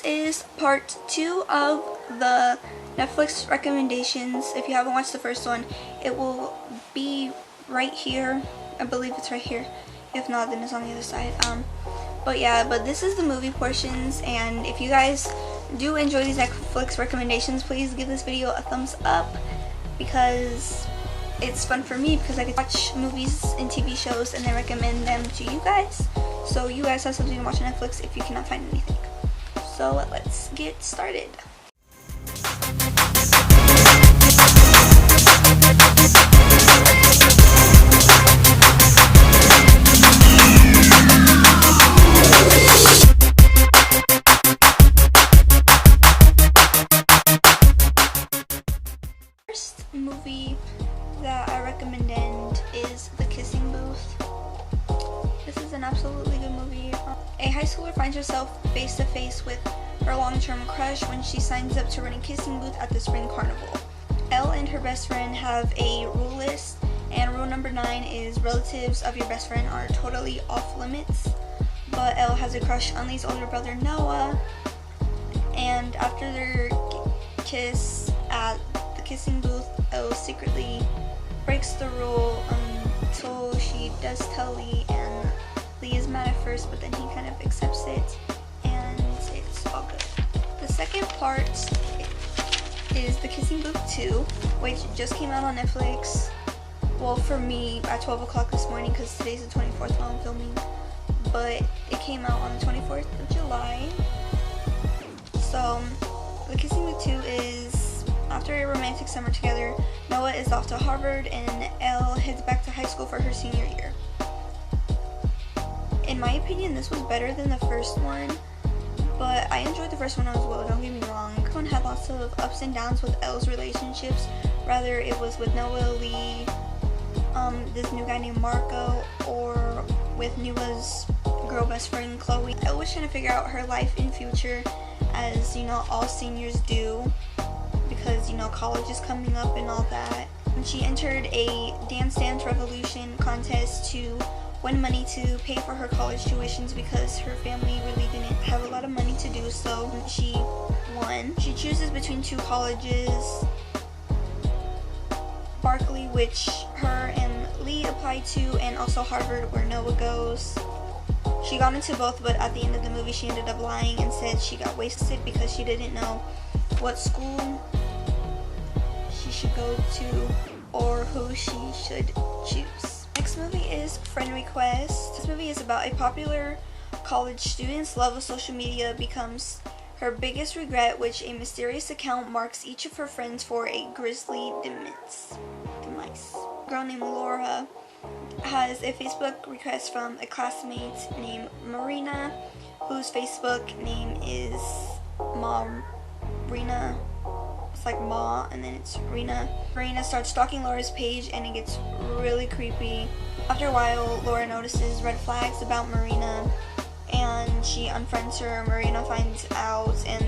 is part 2 of the Netflix recommendations. If you haven't watched the first one, it will be right here. I believe it's right here. If not, then it's on the other side. But this is the movie portions, and if you guys do enjoy these Netflix recommendations, please give this video a thumbs up because it's fun for me, because I can watch movies and TV shows and then recommend them to you guys, so you guys have something to watch on Netflix if you cannot find anything. So let's get started. First movie that I recommend is The Kissing Booth. This is an absolutely good movie. A high schooler finds herself face to face with her long-term crush when she signs up to run a kissing booth at the spring carnival. Elle and her best friend have a rule list, and rule number 9 is relatives of your best friend are totally off limits. But Elle has a crush on Lee's older brother Noah, and after their kiss at the kissing booth, Elle secretly breaks the rule until she does tell Lee, and Lee is mad at first, but then he kind of accepts it, and it's all good. The second part is The Kissing Booth 2, which just came out on Netflix. Well, for me, at 12 o'clock this morning, because today's the 24th while I'm filming, but it came out on the 24th of July. So, The Kissing Booth 2 is, after a romantic summer together, Noah is off to Harvard and Elle heads back to high school for her senior year. In my opinion, this was better than the first one, but I enjoyed the first one as well, don't get me wrong. This one had lots of ups and downs with Elle's relationships, rather it was with Noah, Lee, this new guy named Marco, or with Noah's girl best friend Chloe. Elle was trying to figure out her life and future, as you know all seniors do, because you know college is coming up and all that. And she entered a Dance Dance Revolution contest to win money to pay for her college tuitions because her family really didn't have a lot of money to do so. She won. She chooses between 2 colleges, Berkeley, which her and Lee applied to, and also Harvard, where Noah goes. She got into both, but at the end of the movie she ended up lying and said she got wasted because she didn't know what school she should go to or who she should choose. Next movie is Friend Request. This movie is about a popular college student's love of social media becomes her biggest regret, which a mysterious account marks each of her friends for a grisly demise. A girl named Laura has a Facebook request from a classmate named Marina, whose Facebook name is Marina. It's like Ma and then it's Rena. Marina starts stalking Laura's page and it gets really creepy. After a while, Laura notices red flags about Marina and she unfriends her. Marina finds out, and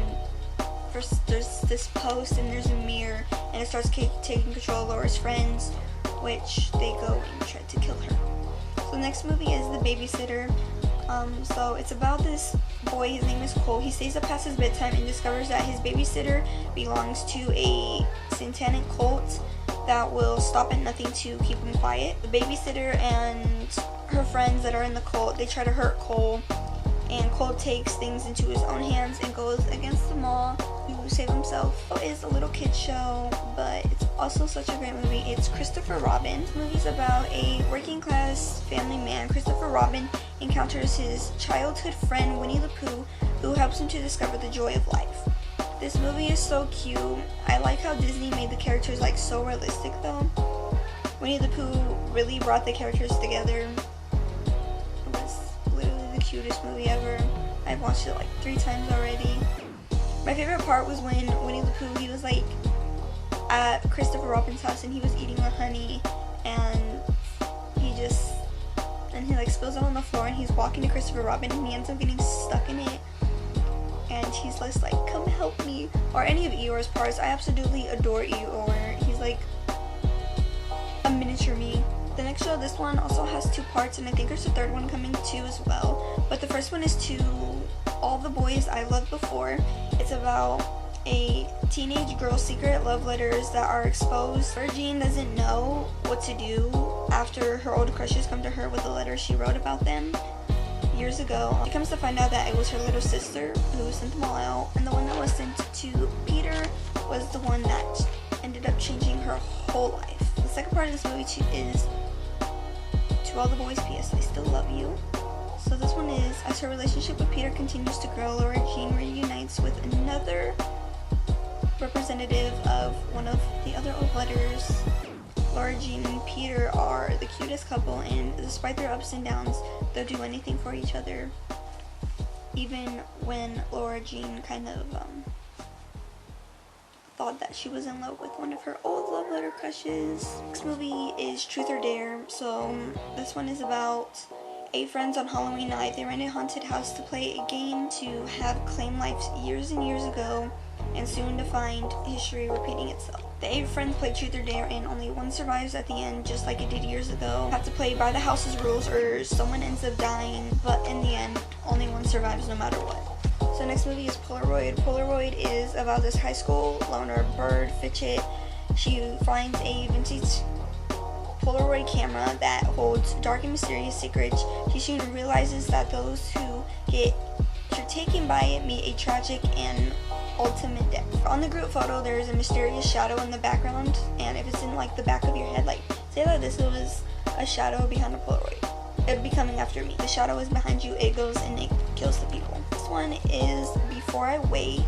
first there's this post and there's a mirror, and it starts taking control of Laura's friends, which they go and try to kill her. So the next movie is The Babysitter. So it's about this boy, his name is Cole. He stays up past his bedtime and discovers that his babysitter belongs to a satanic cult that will stop at nothing to keep him quiet. The babysitter and her friends that are in the cult, they try to hurt Cole, and Cole takes things into his own hands and goes against them all to save himself. It's a little kid show, but it's also such a great movie. It's Christopher Robin. This movie's about a working class family man. Christopher Robin encounters his childhood friend Winnie the Pooh, who helps him to discover the joy of life. This movie is so cute. I like how Disney made the characters like so realistic though. Winnie the Pooh really brought the characters together. It was literally the cutest movie ever. I've watched it like 3 times already. My favorite part was when Winnie the Pooh, he was like at Christopher Robin's house and he was eating the honey, and he like spills it on the floor, and he's walking to Christopher Robin and he ends up getting stuck in it, and he's just like, come help me. Or any of Eeyore's parts, I absolutely adore Eeyore. He's like a miniature me. The next show, this one also has 2 parts, and I think there's a 3rd one coming too as well, but the first one is to All the Boys I Loved Before. It's about a teenage girl's secret love letters that are exposed. Laura Jean doesn't know what to do after her old crushes come to her with a letter she wrote about them years ago. She comes to find out that it was her little sister who sent them all out, and the one that was sent to Peter was the one that ended up changing her whole life. The second part of this movie is To All the Boys, P.S. I Still Love You. So this one is, as her relationship with Peter continues to grow, Laura Jean reunites with another representative of one of the other old letters. Laura Jean and Peter are the cutest couple, and despite their ups and downs, they'll do anything for each other. Even when Laura Jean kind of thought that she was in love with one of her old love letter crushes. Next movie is Truth or Dare. So this one is about 8 friends on Halloween night. They rent a haunted house to play a game to have claimed life years and years ago, and soon to find history repeating itself. The 8 friends play Truth or Dare, and only one survives at the end, just like it did years ago. Have to play by the house's rules or someone ends up dying, but in the end, only one survives no matter what. So next movie is Polaroid. Polaroid is about this high school loner, Bird Fitchett. She finds a vintage Polaroid camera that holds dark and mysterious secrets. She soon realizes that those who get taken by it meet a tragic and ultimate death. On the group photo, there is a mysterious shadow in the background, and if it's in like the back of your head, like say that this was a shadow behind a Polaroid, it'd be coming after me. The shadow is behind you, it goes and it kills the people. This one is Before I Wake.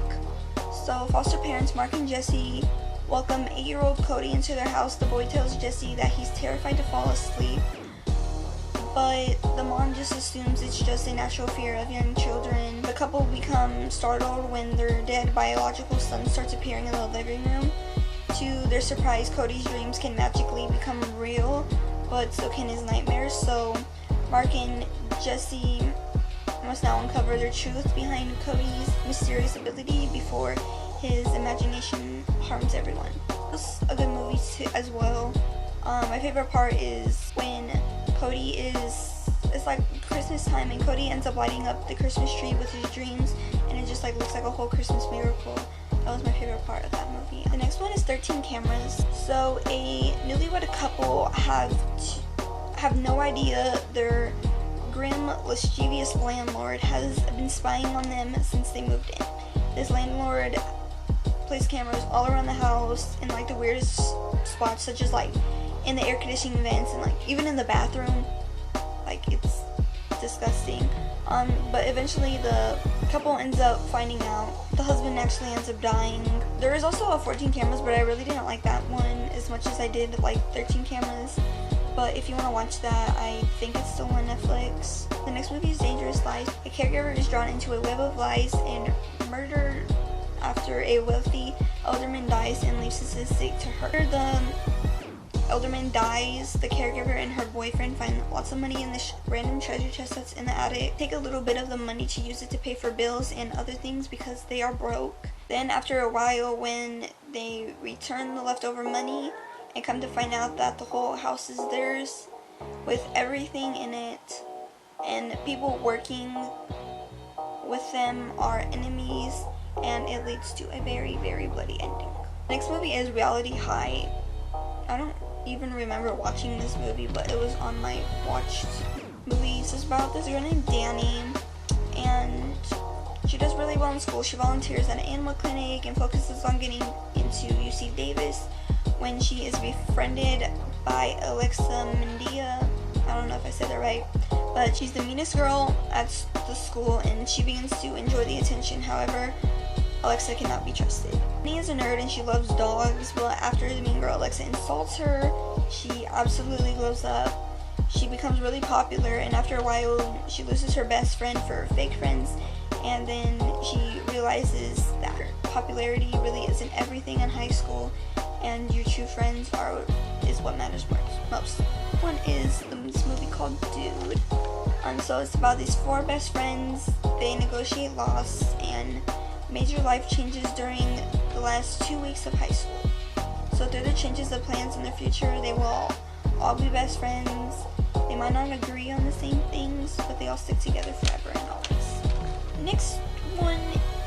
So foster parents Mark and Jesse welcome 8-year-old Cody into their house. The boy tells Jesse that he's terrified to fall asleep, but the mom just assumes it's just a natural fear of young children. The couple become startled when their dead biological son starts appearing in the living room. To their surprise, Cody's dreams can magically become real, but so can his nightmares. So Mark and Jesse must now uncover the truth behind Cody's mysterious ability before his imagination harms everyone. It's a good movie as well. My favorite part is when Cody it's like Christmas time, and Cody ends up lighting up the Christmas tree with his dreams, and it just like looks like a whole Christmas miracle. That was my favorite part of that movie. The next one is 13 Cameras. So a newlywed couple have no idea their grim, mischievous landlord has been spying on them since they moved in. This landlord placed cameras all around the house in like the weirdest spots, such as like in the air conditioning vents and like even in the bathroom. Like, it's disgusting. But eventually the couple ends up finding out. The husband actually ends up dying. There is also a 14 Cameras, but I really didn't like that one as much as I did like 13 Cameras. But if you want to watch that, I think it's still on Netflix. The next movie is Dangerous Lies. A caregiver is drawn into a web of lies and murdered after a wealthy elderman dies and leaves a statistic to her. The elderman dies, the caregiver and her boyfriend find lots of money in the random treasure chest that's in the attic. Take a little bit of the money to use it to pay for bills and other things because they are broke. Then after a while, when they return the leftover money and come to find out that the whole house is theirs with everything in it, and people working with them are enemies, and it leads to a very, very bloody ending. Next movie is Reality High. I don't even remember watching this movie, but it was on my watched movies. It's about this girl named Danny, and she does really well in school. She volunteers at an animal clinic and focuses on getting into UC Davis when she is befriended by Alexia. I don't know if I said that right, but she's the meanest girl at the school, and she begins to enjoy the attention. However, Alexia cannot be trusted. Annie is a nerd and she loves dogs, but after the mean girl Alexia insults her, she absolutely glows up. She becomes really popular, and after a while, she loses her best friend for fake friends, and then she realizes that her popularity really isn't everything in high school, and your true friends is what matters most. One is this movie called Dude. So it's about these 4 best friends. They negotiate loss and major life changes during the last 2 weeks of high school. So through the changes of plans in the future, they will all be best friends. They might not agree on the same things, but they all stick together forever and always. next one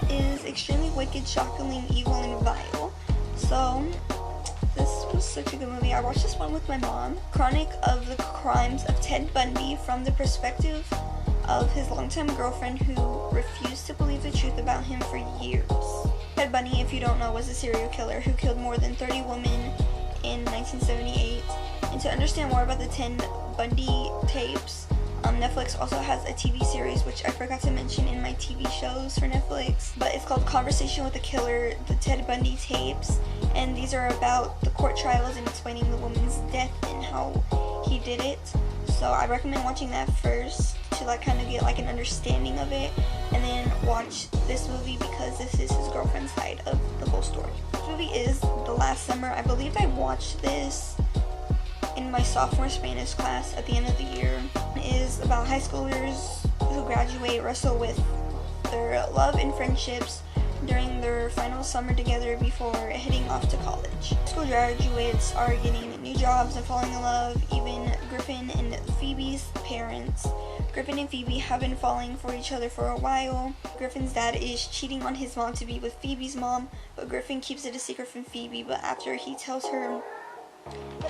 is extremely wicked, shockingly evil, and vile. So this was such a good movie. I watched this one with my mom. Chronic of the crimes of Ted Bundy from the perspective of his longtime girlfriend who refused to believe the truth about him for years. Ted Bundy, if you don't know, was a serial killer who killed more than 30 women in 1978. And to understand more about the Ted Bundy tapes, Netflix also has a TV series, which I forgot to mention in my TV shows for Netflix, but it's called Conversation with the Killer, the Ted Bundy tapes, and these are about the court trials and explaining the woman's death and how he did it. So I recommend watching that first to like kind of get like an understanding of it, and then watch this movie because this is his girlfriend's side of the whole story. This movie is The Last Summer. I believe I watched this in my sophomore Spanish class at the end of the year. It is about high schoolers who graduate wrestle with their love and friendships during their final summer together before heading off to college. School graduates are getting new jobs and falling in love, even Griffin and Phoebe's parents. Griffin and Phoebe have been falling for each other for a while. Griffin's dad is cheating on his mom to be with Phoebe's mom, but Griffin keeps it a secret from Phoebe, but after he tells her,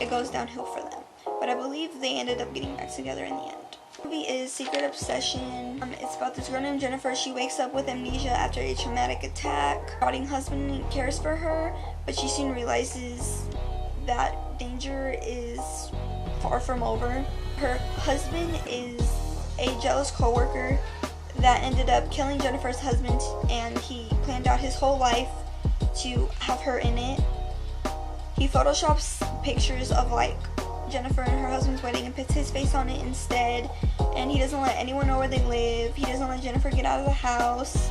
it goes downhill for them. But I believe they ended up getting back together in the end. The movie is Secret Obsession. It's about this girl named Jennifer. She wakes up with amnesia after a traumatic attack. Her rotting husband cares for her, but she soon realizes that danger is far from over. Her husband is a jealous co-worker that ended up killing Jennifer's husband, and he planned out his whole life to have her in it. He photoshops pictures of like Jennifer and her husband's wedding and puts his face on it instead, and he doesn't let anyone know where they live. He doesn't let Jennifer get out of the house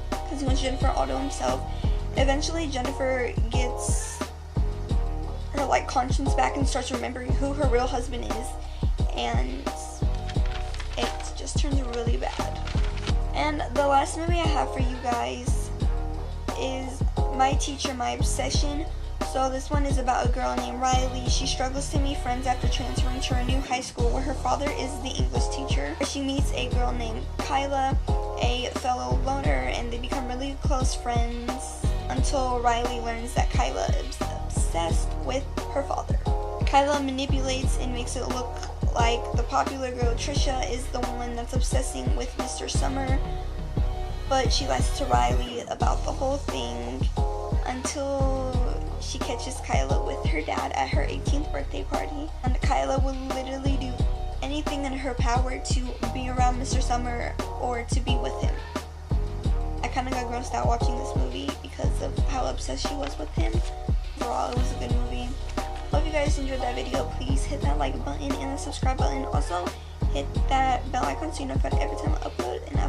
because he wants Jennifer all to himself. Eventually Jennifer gets her like conscience back and starts remembering who her real husband is, and it just turns really bad. And the last movie I have for you guys is My Teacher, My Obsession. So this one is about a girl named Riley. She struggles to meet friends after transferring to a new high school where her father is the English teacher. She meets a girl named Kyla, a fellow loner, and they become really close friends until Riley learns that Kyla is obsessed with her father. Kyla manipulates and makes it look like the popular girl Trisha is the one that's obsessing with Mr. Summer, but she lies to Riley about the whole thing until she catches Kyla with her dad at her 18th birthday party. And Kyla will literally do anything in her power to be around Mr. Summer or to be with him. I kind of got grossed out watching this movie because of how obsessed she was with him. Overall, it was a good movie. Hope you guys enjoyed that video. Please hit that like button and the subscribe button. Also, hit that bell icon so you're notified every time I upload, and I